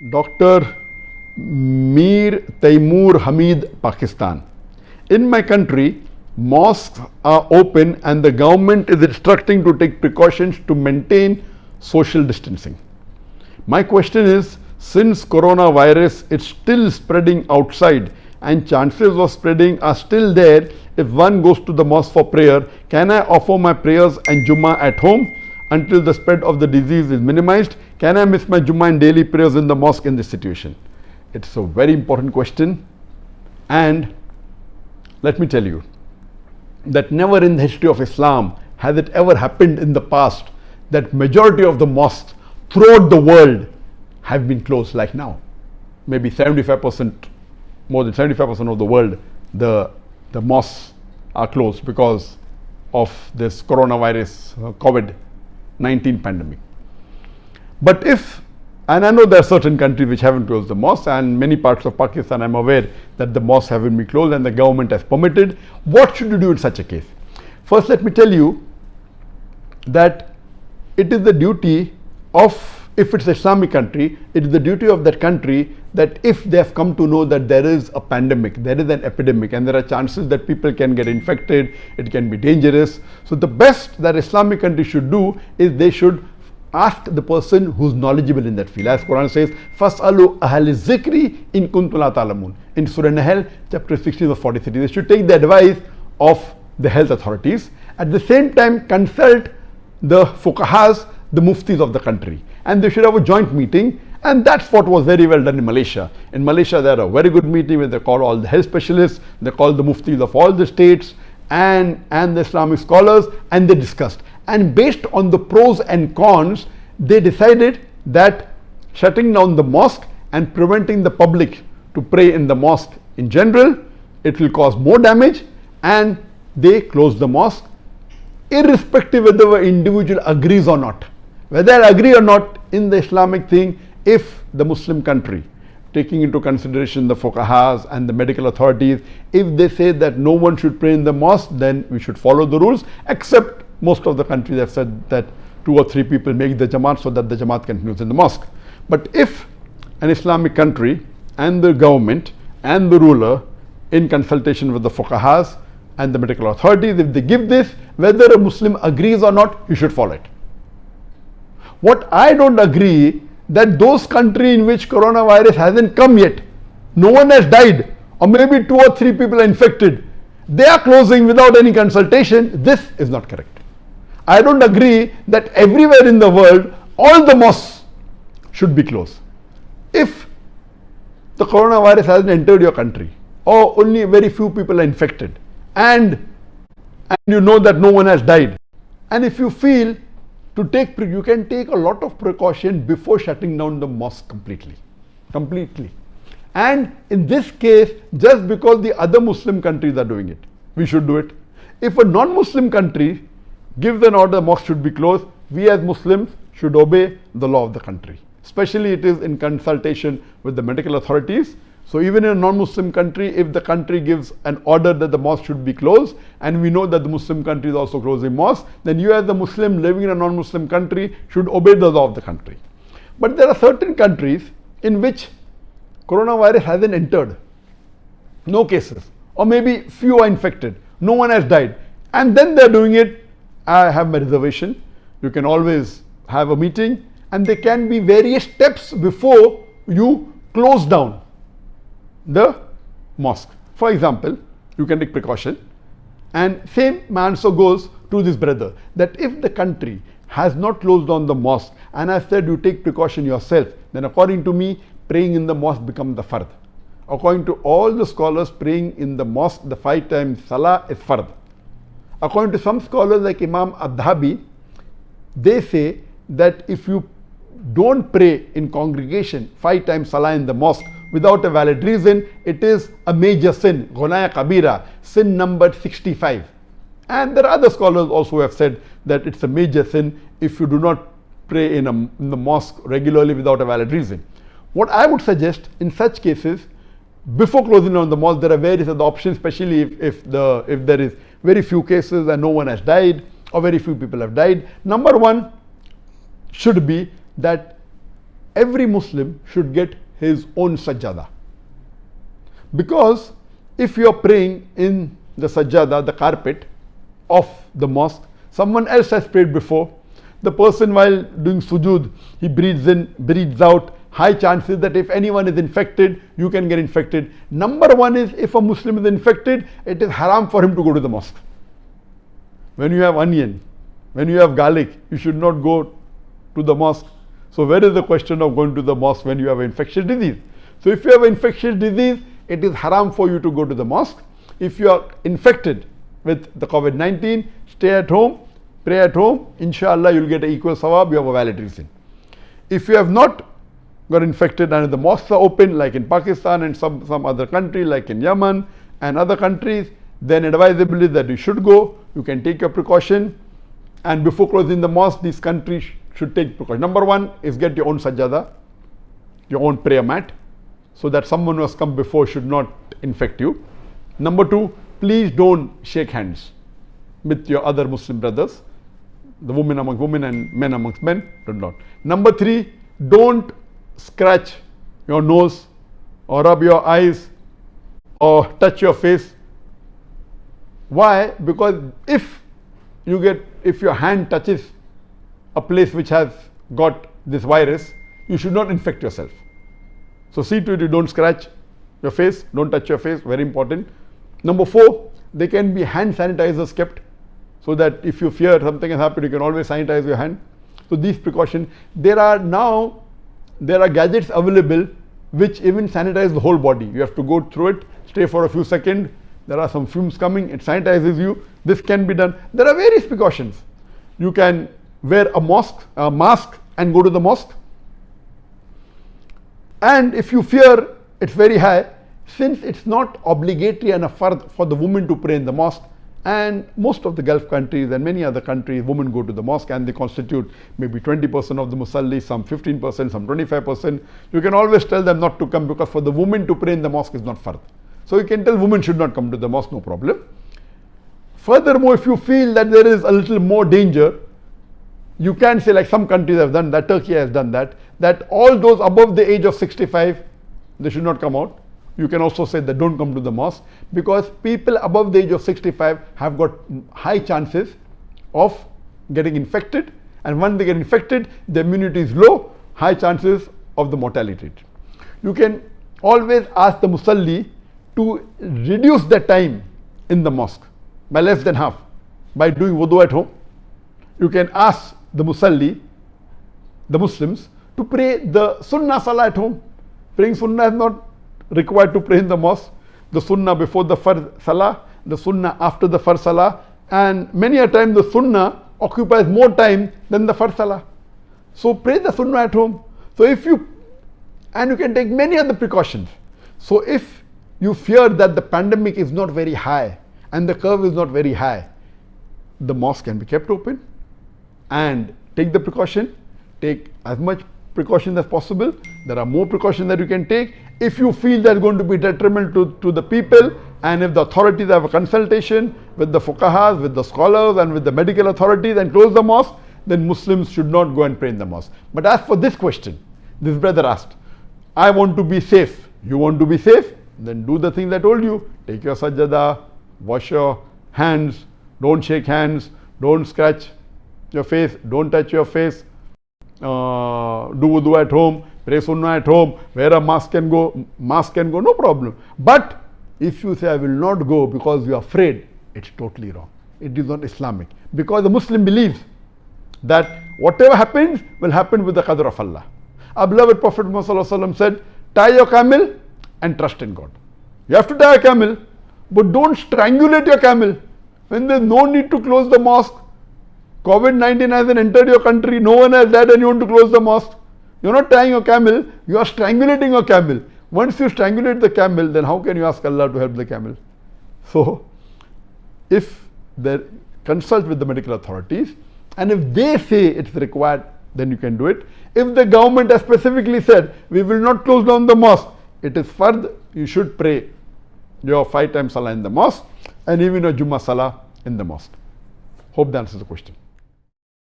Dr. Mir Taimur Hamid, Pakistan. In my country, mosques are open and the government is instructing to take precautions to maintain social distancing. My question is, since coronavirus is still spreading outside and chances of spreading are still there, if one goes to the mosque for prayer, can I offer my prayers and Jummah at home until the spread of the disease is minimized? Can I miss my Jummah and daily prayers in the mosque in this situation? It's a very important question, and let me tell you that never in the history of Islam has it ever happened in the past that majority of the mosques throughout the world have been closed like now. Maybe 75%, more than 75% of the world, the mosques are closed because of this coronavirus, COVID-19 pandemic. But if, and I know there are certain countries which haven't closed the mosques, and many parts of Pakistan I'm aware that the mosques haven't been closed and the government has permitted. What should you do in such a case? First, let me tell you that it is the duty of, if it's an Islamic country, it is the duty of that country that if they have come to know that there is a pandemic, there is an epidemic, and there are chances that people can get infected, it can be dangerous. So the best that Islamic country should do is they should ask the person who's knowledgeable in that field. As Quran says, Fas'alu ahli zikri in kuntum la ta'lamun. In Surah Nahl, chapter 16 of 43. They should take the advice of the health authorities. At the same time, consult the fuqahas, the muftis of the country. And they should have a joint meeting. And that's what was very well done in Malaysia. In Malaysia, they had a very good meeting where they called all the health specialists, they called the muftis of all the states and the Islamic scholars, and they discussed. And based on the pros and cons, they decided that shutting down the mosque and preventing the public to pray in the mosque in general, it will cause more damage, and they closed the mosque, irrespective whether the individual agrees or not. Whether I agree or not in the Islamic thing, if the Muslim country, taking into consideration the fuqahas and the medical authorities, if they say that no one should pray in the mosque, then we should follow the rules, except most of the countries have said that 2 or 3 people make the Jamaat so that the Jamaat continues in the mosque. But if an Islamic country and the government and the ruler, in consultation with the fuqahas and the medical authorities, if they give this, whether a Muslim agrees or not, you should follow it. What I don't agree, that those countries in which coronavirus hasn't come yet, no one has died, or maybe 2 or 3 people are infected, they are closing without any consultation. This is not correct. I don't agree that everywhere in the world all the mosques should be closed. If the coronavirus hasn't entered your country, or only very few people are infected, and you know that no one has died, and if you feel to take, you can take a lot of precaution before shutting down the mosque completely. And in this case, just because the other Muslim countries are doing it, we should do it. If a non-Muslim country gives an order, mosque should be closed, we as Muslims should obey the law of the country. Especially it is in consultation with the medical authorities. So even in a non-Muslim country, if the country gives an order that the mosque should be closed, and we know that the Muslim country is also closing mosques, then you as a Muslim living in a non-Muslim country should obey the law of the country. But there are certain countries in which coronavirus hasn't entered, no cases, or maybe few are infected, no one has died, and then they're doing it. I have my reservation. You can always have a meeting, and there can be various steps before you close down the mosque. For example, you can take precaution, and same answer goes to this brother, that if the country has not closed down the mosque, and I said you take precaution yourself, then according to me, praying in the mosque becomes the fard. According to all the scholars, praying in the mosque, the 5 times salah is fard. According to some scholars like Imam Adhabi, they say that if you don't pray in congregation 5 times salah in the mosque without a valid reason, it is a major sin, Ghunaya Kabira, sin number 65. And there are other scholars also who have said that it's a major sin if you do not pray in the mosque regularly without a valid reason. What I would suggest in such cases, before closing down the mosque, there are various other options, especially if there is very few cases and no one has died, or very few people have died. Number one should be that every Muslim should get his own sajjada. Because if you are praying in the sajjada, the carpet of the mosque, someone else has prayed before. The person while doing sujood, he breathes in, breathes out. High chances that if anyone is infected, you can get infected. Number one is, if a Muslim is infected, it is haram for him to go to the mosque. When you have onion, when you have garlic, you should not go to the mosque. So where is the question of going to the mosque when you have infectious disease? So if you have infectious disease, it is haram for you to go to the mosque. If you are infected with the COVID-19, stay at home, pray at home, inshallah you will get an equal sawab, you have a valid reason. If you have not got infected and the mosques are open, like in Pakistan and some other country like in Yemen and other countries, then advisable is that you should go, you can take your precaution, and before closing the mosque, these countries should take precaution. Number one is get your own sajjada, your own prayer mat, so that someone who has come before should not infect you. Number two, please don't shake hands with your other Muslim brothers, the women among women and men amongst men, do not. Number three, don't scratch your nose or rub your eyes or touch your face. Why? Because if your hand touches a place which has got this virus, you should not infect yourself. So see to it you don't scratch your face, don't touch your face, very important. Number four, there can be hand sanitizers kept, so that if you fear something has happened, you can always sanitize your hand. So these precautions, there are gadgets available which even sanitize the whole body. You have to go through it, stay for a few seconds, there are some fumes coming, it sanitizes you. This can be done. There are various precautions. You can wear a mask and go to the mosque. And if you fear it's very high, since it's not obligatory and a fard for the woman to pray in the mosque, and most of the Gulf countries and many other countries, women go to the mosque and they constitute maybe 20% of the musalli, some 15%, some 25%. You can always tell them not to come, because for the woman to pray in the mosque is not fard. So you can tell women should not come to the mosque, no problem. Furthermore, if you feel that there is a little more danger, you can say, like some countries have done that, Turkey has done that all those above the age of 65, they should not come out. You can also say that don't come to the mosque, because people above the age of 65 have got high chances of getting infected, and when they get infected, the immunity is low, high chances of the mortality rate. You can always ask the musalli to reduce the time in the mosque by less than half by doing wudu at home. You can ask the musalli, the Muslims, to pray the sunnah salah at home. Praying sunnah is not required to pray in the mosque. The sunnah before the fard salah, the sunnah after the fard salah, and many a time the sunnah occupies more time than the fard salah. So pray the sunnah at home. So you can take many other precautions. So if you fear that the pandemic is not very high and the curve is not very high, the mosque can be kept open, and take the precaution, take as much precaution as possible. There are more precautions that you can take. If you feel that's going to be detrimental to the people, and if the authorities have a consultation with the fuqahas, with the scholars and with the medical authorities and close the mosque, then Muslims should not go and pray in the mosque. But as for this question, this brother asked, I want to be safe. You want to be safe? Then do the things I told you. Take your sajjada, wash your hands, don't shake hands, don't scratch your face, don't touch your face, do wudu at home, pray sunnah at home, wear a mask can go, no problem. But if you say I will not go because you are afraid, it's totally wrong. It is not Islamic. Because the Muslim believes that whatever happens will happen with the qadr of Allah. Our beloved Prophet Muhammad said, tie your camel and trust in God. You have to tie a camel, but don't strangulate your camel. When there is no need to close the mosque, COVID-19 hasn't entered your country, no one has died, and you want to close the mosque. You are not tying your camel, you are strangulating your camel. Once you strangulate the camel, then how can you ask Allah to help the camel? So, if they consult with the medical authorities, and if they say it's required, then you can do it. If the government has specifically said, we will not close down the mosque, it is fard, you should pray your 5 times salah in the mosque, and even your Jummah salah in the mosque. Hope that answers the question.